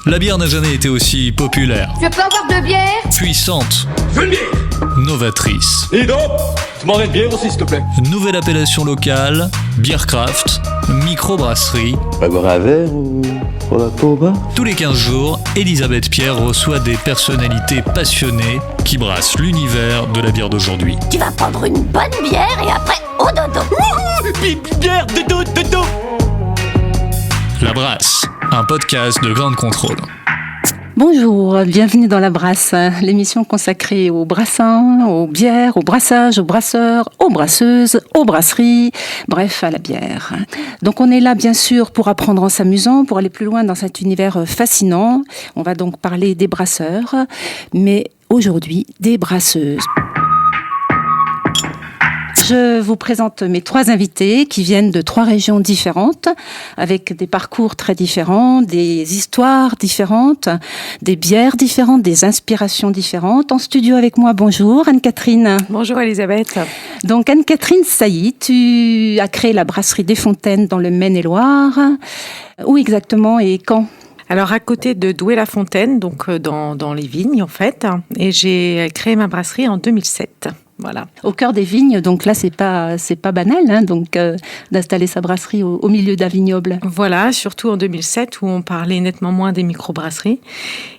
La bière n'a jamais été aussi populaire, Je peux avoir de bière ? puissante, Je veux une bière. novatrice. Et donc, tu m'en mets une bière aussi, s'il te plaît. Nouvelle appellation locale, Beer Craft, microbrasserie. Va boire un verre ou pour la peau au bar? Tous les 15 jours, Elisabeth Pierre reçoit des personnalités passionnées qui brassent l'univers de la bière d'aujourd'hui. Tu vas prendre une bonne bière et après au dodo. Bière, dodo. La Brasse, un podcast de Grande Contrôle. Bonjour, bienvenue dans La Brasse, l'émission consacrée aux brassins, aux bières, au brassage, aux brasseurs, aux brasseuses, aux brasseries, bref, à la bière. Donc on est là bien sûr pour apprendre en s'amusant, pour aller plus loin dans cet univers fascinant. On va donc parler des brasseurs, mais aujourd'hui des brasseuses. Je vous présente mes 3 invités qui viennent de 3 régions différentes, avec des parcours très différents, des histoires différentes, des bières différentes, des inspirations différentes. En studio avec moi, bonjour Anne-Catherine. Bonjour Elisabeth. Donc Anne-Catherine Sailly, tu as créé la brasserie des Fontaines dans le Maine-et-Loire. Où exactement et quand ? Alors à côté de Douai-la-Fontaine, donc dans les vignes en fait, et j'ai créé ma brasserie en 2007. Voilà. Au cœur des vignes, donc là c'est pas banal, hein, donc d'installer sa brasserie au milieu d'un vignoble. Voilà, surtout en 2007 où on parlait nettement moins des microbrasseries.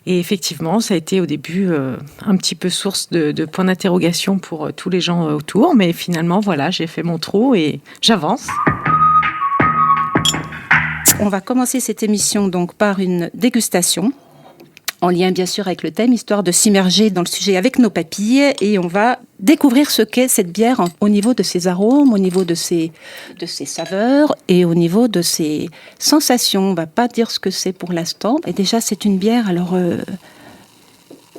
Et effectivement, ça a été au début un petit peu source de points d'interrogation pour tous les gens autour, mais finalement voilà, j'ai fait mon trou et j'avance. On va commencer cette émission donc par une dégustation, en lien bien sûr avec le thème, histoire de s'immerger dans le sujet avec nos papilles, et on va découvrir ce qu'est cette bière au niveau de ses arômes, au niveau de ses saveurs et au niveau de ses sensations. On va pas dire ce que c'est pour l'instant. Et déjà c'est une bière, alors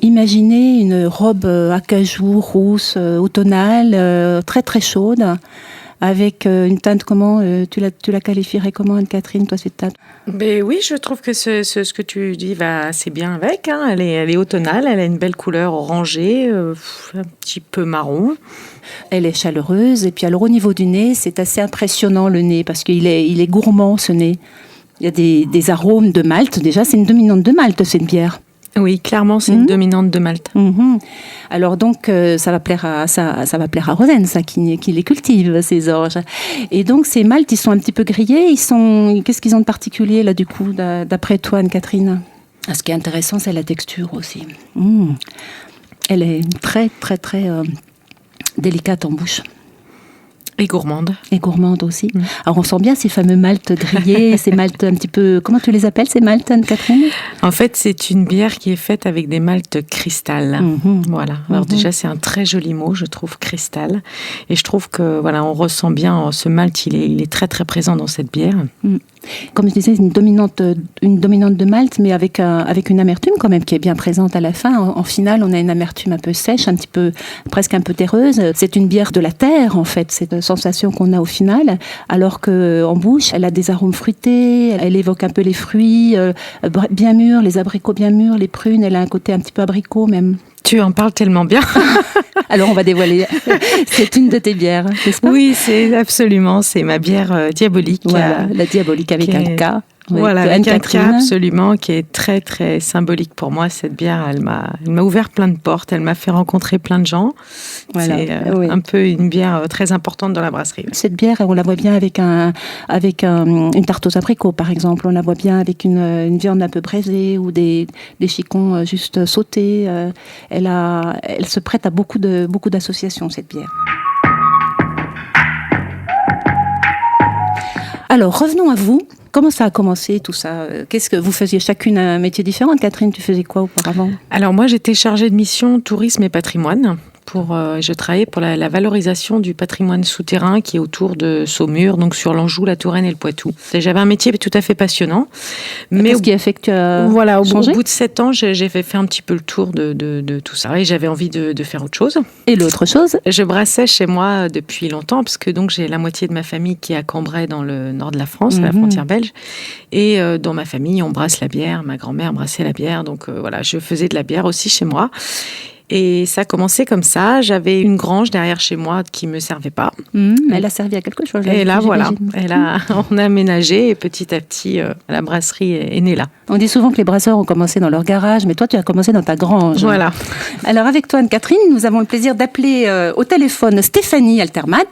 imaginez une robe acajou rousse, automnale, très très chaude, avec une teinte, comment tu la qualifierais comment, Anne-Catherine, toi, cette teinte? Mais oui, je trouve que ce que tu dis va assez bien avec. Hein. Elle est automnale, elle a une belle couleur orangée, un petit peu marron. Elle est chaleureuse. Et puis alors au niveau du nez, c'est assez impressionnant le nez, parce qu'il est gourmand ce nez. Il y a des arômes de malt. Déjà, c'est une dominante de malt, cette bière. Oui, clairement, c'est une dominante de malt. Alors donc, ça va plaire à Rosen, ça, qui les cultive, ces orges. Et donc, ces maltes, ils sont un petit peu grillés. Qu'est-ce qu'ils ont de particulier, là, du coup, d'après toi, Anne-Catherine ? Ce qui est intéressant, c'est la texture aussi. Elle est très, très, très délicate en bouche. Et gourmande. Et gourmande aussi. Alors, on sent bien ces fameux maltes grillés, ces maltes un petit peu... Comment tu les appelles, ces maltes, Anne-Catherine ? En fait, c'est une bière qui est faite avec des maltes cristal. Voilà. Alors déjà, c'est un très joli mot, je trouve, cristal. Et je trouve que, voilà, on ressent bien ce malt, il est très, très présent dans cette bière. Comme je disais, une dominante de malt, mais avec une amertume quand même qui est bien présente à la fin. En finale, on a une amertume un peu sèche, presque un peu terreuse. C'est une bière de la terre, en fait, cette sensation qu'on a au final, alors qu'en bouche, elle a des arômes fruités, elle évoque un peu les fruits bien mûrs, les abricots bien mûrs, les prunes, elle a un côté un petit peu abricot même. Tu en parles tellement bien. Alors on va dévoiler. C'est une de tes bières, n'est-ce pas ? Oui, c'est ma bière diabolique. Voilà, la diabolique avec un K. Voilà, avec un K absolument, qui est très très symbolique pour moi. Cette bière, elle m'a ouvert plein de portes, elle m'a fait rencontrer plein de gens. Voilà. C'est un peu une bière très importante dans la brasserie. Cette bière, on la voit bien avec une tarte aux abricots, par exemple. On la voit bien avec une viande un peu braisée ou des chicons juste sautés. Elle se prête à beaucoup d'associations, cette bière. Alors, revenons à vous. Comment ça a commencé tout ça ? Qu'est-ce que vous faisiez chacune un métier différent ? Catherine, tu faisais quoi auparavant ? Alors moi, j'étais chargée de mission tourisme et patrimoine. Je travaillais pour la valorisation du patrimoine souterrain qui est autour de Saumur, donc sur l'Anjou, la Touraine et le Poitou. J'avais un métier tout à fait passionnant. Mais qu'est-ce qui a fait que tu as au bout de 7 ans, j'ai fait un petit peu le tour de tout ça et j'avais envie de faire autre chose. Et l'autre chose ? Je brassais chez moi depuis longtemps parce que donc j'ai la moitié de ma famille qui est à Cambrai dans le nord de la France, à la frontière belge. Et dans ma famille, on brasse la bière. Ma grand-mère brassait la bière. Donc voilà, je faisais de la bière aussi chez moi. Et ça a commencé comme ça. J'avais une grange derrière chez moi qui me servait pas. Mais elle a servi à quelque chose. Et là, voilà. On a aménagé et petit à petit, la brasserie est née là. On dit souvent que les brasseurs ont commencé dans leur garage, mais toi, tu as commencé dans ta grange. Voilà. Alors, avec toi, Anne-Catherine, nous avons le plaisir d'appeler au téléphone Stéphanie Altermat.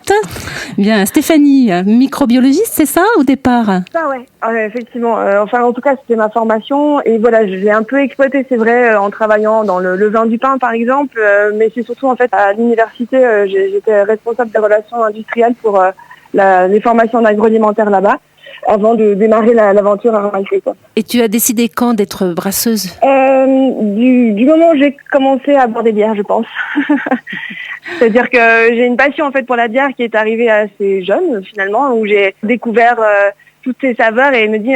Bien, Stéphanie, microbiologiste, c'est ça, au départ? Ça, ouais. Effectivement. En tout cas, c'était ma formation. Et voilà, je l'ai un peu exploité, c'est vrai, en travaillant dans le vin du pain, par exemple. Mais c'est surtout, en fait, à l'université, j'étais responsable des relations industrielles pour les formations en agroalimentaire là-bas, avant de démarrer l'aventure à Ramaltais, quoi. Et tu as décidé quand d'être brasseuse? Du moment où j'ai commencé à boire des bières, je pense. C'est-à-dire que j'ai une passion en fait pour la bière qui est arrivée assez jeune finalement, où j'ai découvert toutes ces saveurs et me dit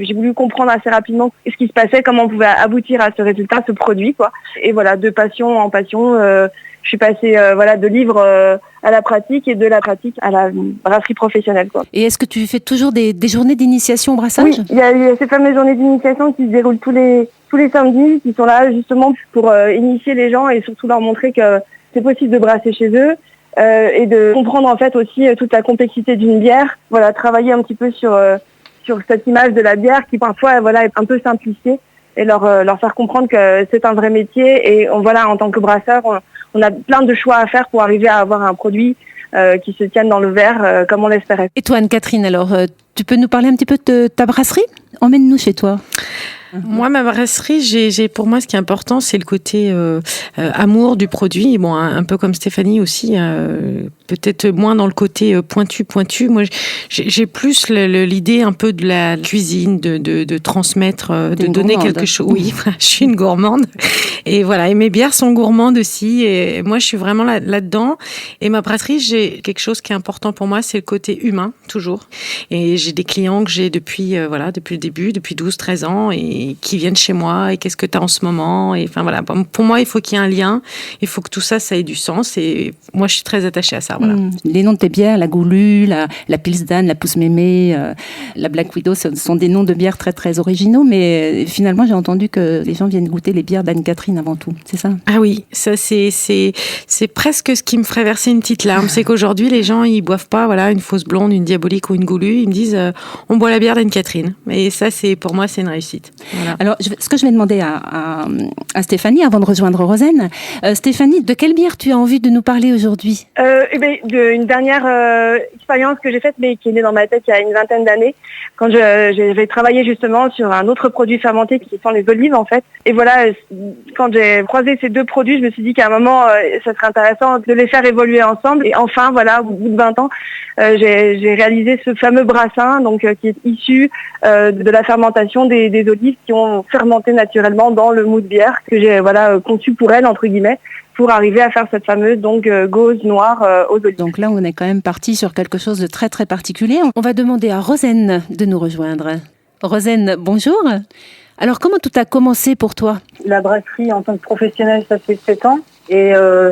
j'ai voulu comprendre assez rapidement ce qui se passait, comment on pouvait aboutir à ce résultat, ce produit, quoi. Et voilà, de passion en passion, je suis passée de livre à la pratique et de la pratique à la brasserie professionnelle, quoi. Et est-ce que tu fais toujours des journées d'initiation au brassage? Oui, il y a ces fameuses journées d'initiation qui se déroulent tous les samedis, qui sont là justement pour initier les gens et surtout leur montrer que c'est possible de brasser chez eux et de comprendre en fait aussi toute la complexité d'une bière. Voilà, travailler un petit peu sur cette image de la bière qui parfois est un peu simplifiée et leur faire comprendre que c'est un vrai métier et en tant que brasseur, on a plein de choix à faire pour arriver à avoir un produit qui se tienne dans le verre comme on l'espérait. Et toi, Anne-Catherine, alors, tu peux nous parler un petit peu de ta brasserie? Emmène-nous chez toi. Moi, ma brasserie, pour moi, ce qui est important, c'est le côté amour du produit. Bon, un peu comme Stéphanie aussi, peut-être moins dans le côté pointu. Moi, j'ai plus l'idée un peu de la cuisine, de transmettre, de donner quelque chose. Oui, je suis une gourmande. Et voilà, et mes bières sont gourmandes aussi. Et moi, je suis vraiment là-dedans. Et ma brasserie, j'ai quelque chose qui est important pour moi, c'est le côté humain, toujours. Et j'ai des clients que j'ai depuis le début, depuis 12-13 ans, et qui viennent chez moi, et qu'est-ce que tu as en ce moment, et enfin voilà, pour moi il faut qu'il y ait un lien, il faut que tout ça ait du sens, et moi je suis très attachée à ça, voilà. Les noms de tes bières, la Goulue, la Pilsdan, la Pousse Mémé, la Black Widow, ce sont des noms de bières très très originaux, mais finalement j'ai entendu que les gens viennent goûter les bières d'Anne-Catherine avant tout, c'est ça? Ah oui, ça c'est presque ce qui me ferait verser une petite larme, c'est qu'aujourd'hui les gens ils boivent pas une fausse blonde, une diabolique ou une Goulue, ils me disent on boit la bière d'Anne-Catherine, et ça pour moi c'est une réussite. Voilà. Alors, ce que je vais demander à Stéphanie, avant de rejoindre Rosen, Stéphanie, de quelle bière tu as envie de nous parler aujourd'hui? D'une dernière expérience que j'ai faite, mais qui est née dans ma tête il y a une vingtaine d'années, quand j'avais travaillé justement sur un autre produit fermenté qui sont les olives, en fait. Et voilà, quand j'ai croisé ces deux produits, je me suis dit qu'à un moment, ça serait intéressant de les faire évoluer ensemble. Et enfin, voilà, au bout de 20 ans, j'ai réalisé ce fameux brassin, donc qui est issu de la fermentation des olives qui ont fermenté naturellement dans le mou de bière que j'ai conçu pour elles, entre guillemets, pour arriver à faire cette fameuse gauze noire aux olives. Donc là, on est quand même parti sur quelque chose de très très particulier. On va demander à Rosen de nous rejoindre. Rosen, bonjour. Alors, comment tout a commencé pour toi? La brasserie, en tant que professionnelle, ça fait 7 ans. Et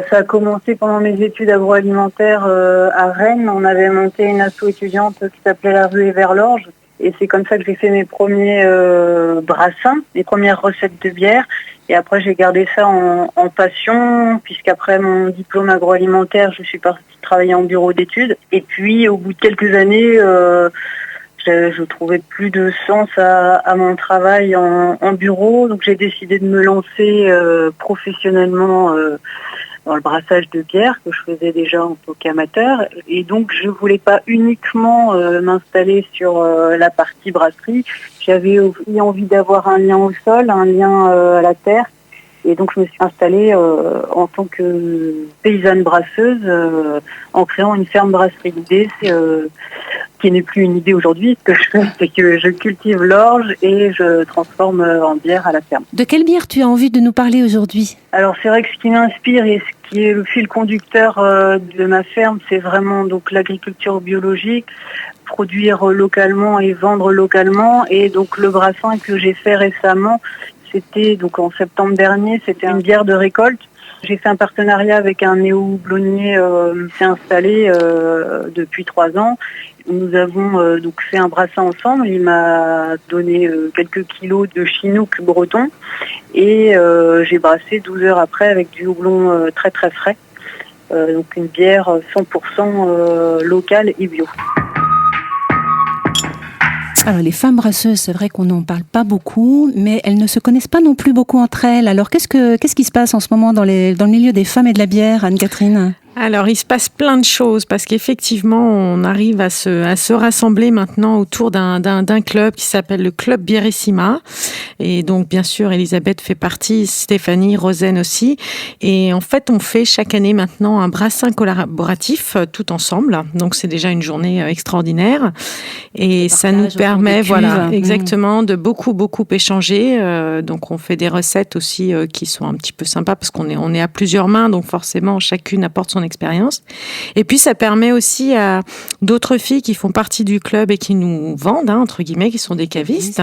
ça a commencé pendant mes études agroalimentaires à Rennes. On avait monté une asso étudiante qui s'appelait La Ruée vers l'Orge. Et c'est comme ça que j'ai fait mes premiers brassins, mes premières recettes de bière. Et après, j'ai gardé ça en passion, puisqu'après mon diplôme agroalimentaire, je suis partie travailler en bureau d'études. Et puis, au bout de quelques années, je trouvais plus de sens à mon travail en bureau. Donc, j'ai décidé de me lancer professionnellement dans le brassage de bière que je faisais déjà en tant qu'amateur. Et donc, je voulais pas uniquement m'installer sur la partie brasserie. J'avais aussi envie d'avoir un lien au sol, un lien à la terre. Et donc, je me suis installée en tant que paysanne brasseuse en créant une ferme brasserie. L'idée, c'est qui n'est plus une idée aujourd'hui, ce que je fais, c'est que je cultive l'orge et je transforme en bière à la ferme. De quelle bière tu as envie de nous parler aujourd'hui? Alors, c'est vrai que ce qui m'inspire et ce qui est le fil conducteur de ma ferme, c'est vraiment donc l'agriculture biologique, produire localement et vendre localement. Et donc, le brassin que j'ai fait récemment, c'était donc en septembre dernier, c'était une bière de récolte. J'ai fait un partenariat avec un néo-houblonnier qui s'est installé depuis 3 ans. Nous avons donc fait un brassin ensemble. Il m'a donné quelques kilos de chinook breton et j'ai brassé 12 heures après avec du houblon très très frais. Donc une bière 100% locale et bio. Alors les femmes brasseuses, c'est vrai qu'on n'en parle pas beaucoup, mais elles ne se connaissent pas non plus beaucoup entre elles. Alors qu'est-ce qui se passe en ce moment dans le milieu des femmes et de la bière, Anne-Catherine ? Alors, il se passe plein de choses parce qu'effectivement, on arrive à se rassembler maintenant autour d'un club qui s'appelle le Club Bierissima. Et donc, bien sûr, Elisabeth fait partie, Stéphanie, Rosen aussi. Et en fait, on fait chaque année maintenant un brassin collaboratif tout ensemble. Donc, c'est déjà une journée extraordinaire. Et ça nous permet, voilà, exactement, de beaucoup échanger. Donc, on fait des recettes aussi qui sont un petit peu sympas parce qu'on est à plusieurs mains. Donc, forcément, chacune apporte son expérience. Et puis, ça permet aussi à d'autres filles qui font partie du club et qui nous vendent, entre guillemets, qui sont des cavistes,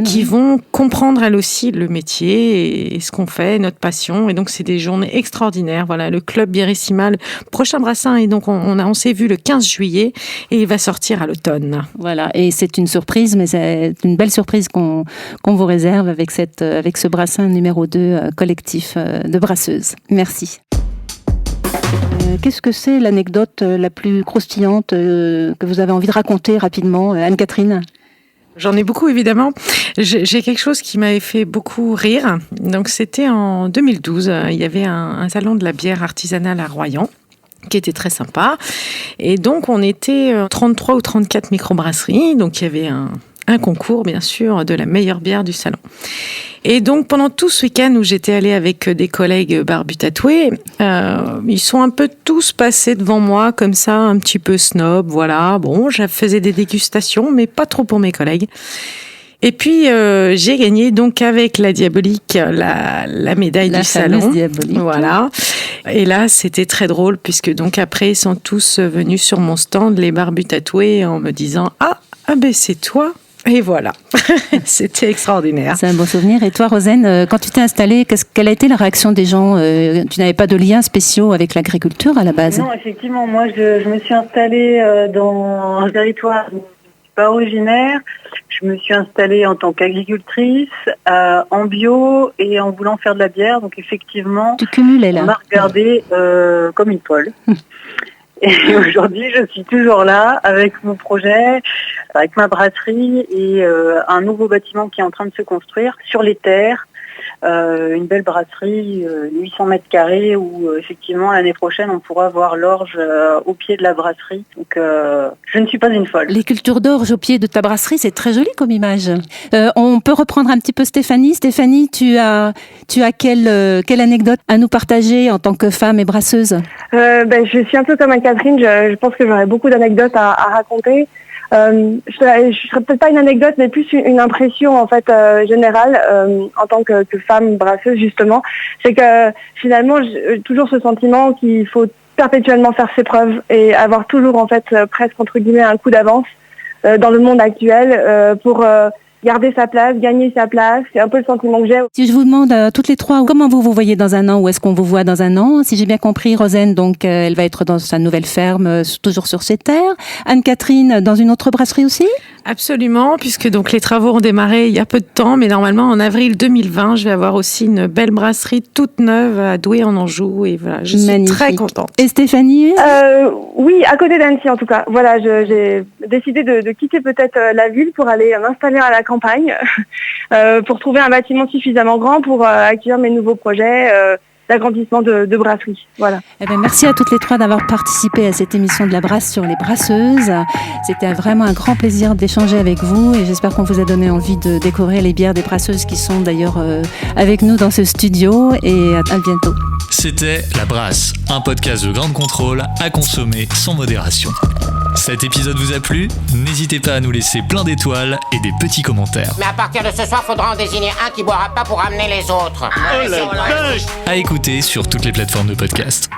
qui vont comprendre elles aussi le métier et ce qu'on fait, notre passion. Et donc, c'est des journées extraordinaires. Voilà, le club Bierissima, le prochain brassin, et donc on s'est vu le 15 juillet et il va sortir à l'automne. Voilà, et c'est une surprise, mais c'est une belle surprise qu'on vous réserve avec ce brassin numéro 2 collectif de brasseuses. Merci. Qu'est-ce que c'est l'anecdote la plus croustillante que vous avez envie de raconter rapidement, Anne-Catherine ? J'en ai beaucoup, évidemment. J'ai quelque chose qui m'avait fait beaucoup rire. Donc, c'était en 2012. Il y avait un salon de la bière artisanale à Royan qui était très sympa. Et donc, on était 33 ou 34 microbrasseries. Donc, il y avait un concours, bien sûr, de la meilleure bière du salon. Et donc, pendant tout ce week-end où j'étais allée avec des collègues barbus tatoués, ils sont un peu tous passés devant moi, comme ça, un petit peu snob, voilà. Bon, je faisais des dégustations, mais pas trop pour mes collègues. Et puis, j'ai gagné donc avec la Diabolique la médaille du salon. Diabolique. Voilà. Et là, c'était très drôle, puisque donc après, ils sont tous venus sur mon stand, les barbus tatoués, en me disant « Ah ben c'est toi !» Et voilà, c'était extraordinaire. C'est un bon souvenir. Et toi, Rosen, quand tu t'es installée, quelle a été la réaction des gens ? Tu n'avais pas de liens spéciaux avec l'agriculture à la base ? Non, effectivement, moi je me suis installée dans un territoire où je ne suis pas originaire. Je me suis installée en tant qu'agricultrice, en bio et en voulant faire de la bière. Donc effectivement, tu cumulais là. On m'a regardé comme une folle. Et aujourd'hui, je suis toujours là avec mon projet, avec ma brasserie et un nouveau bâtiment qui est en train de se construire sur les terres. Une belle brasserie, 800 mètres carrés où effectivement l'année prochaine on pourra voir l'orge au pied de la brasserie. Donc je ne suis pas une folle. Les cultures d'orge au pied de ta brasserie, c'est très joli comme image. On peut reprendre un petit peu Stéphanie. Stéphanie, tu as quelle anecdote à nous partager en tant que femme et brasseuse ? Je suis un peu comme Anne-Catherine, je pense que j'aurais beaucoup d'anecdotes à raconter. Je serais peut-être pas une anecdote, mais plus une impression en fait générale en tant que femme brasseuse justement. C'est que finalement, j'ai toujours ce sentiment qu'il faut perpétuellement faire ses preuves et avoir toujours en fait presque entre guillemets un coup d'avance dans le monde actuel pour garder sa place, gagner sa place. C'est un peu le sentiment que j'ai. Si je vous demande toutes les trois, comment vous voyez dans un an ? Où est-ce qu'on vous voit dans un an ? Si j'ai bien compris, Rosen, donc elle va être dans sa nouvelle ferme, toujours sur ses terres. Anne-Catherine, dans une autre brasserie aussi ? Absolument, puisque donc les travaux ont démarré il y a peu de temps, mais normalement en avril 2020, je vais avoir aussi une belle brasserie toute neuve à Douai en Anjou, et voilà, je suis très contente. Et Stéphanie ? Oui, à côté d'Annecy en tout cas. Voilà, j'ai décidé de quitter peut-être la ville pour aller m'installer à la campagne, pour trouver un bâtiment suffisamment grand pour accueillir mes nouveaux projets d'agrandissement de brasserie. Voilà. Eh bien, merci à toutes les trois d'avoir participé à cette émission de La Brasse sur les brasseuses. C'était vraiment un grand plaisir d'échanger avec vous et j'espère qu'on vous a donné envie de découvrir les bières des brasseuses qui sont d'ailleurs avec nous dans ce studio, et à bientôt. C'était La Brasse, un podcast de Grande Contrôle à consommer sans modération. Cet épisode vous a plu ? N'hésitez pas à nous laisser plein d'étoiles et des petits commentaires. Mais à partir de ce soir, faudra en désigner un qui boira pas pour amener les autres. À écouter sur toutes les plateformes de podcast.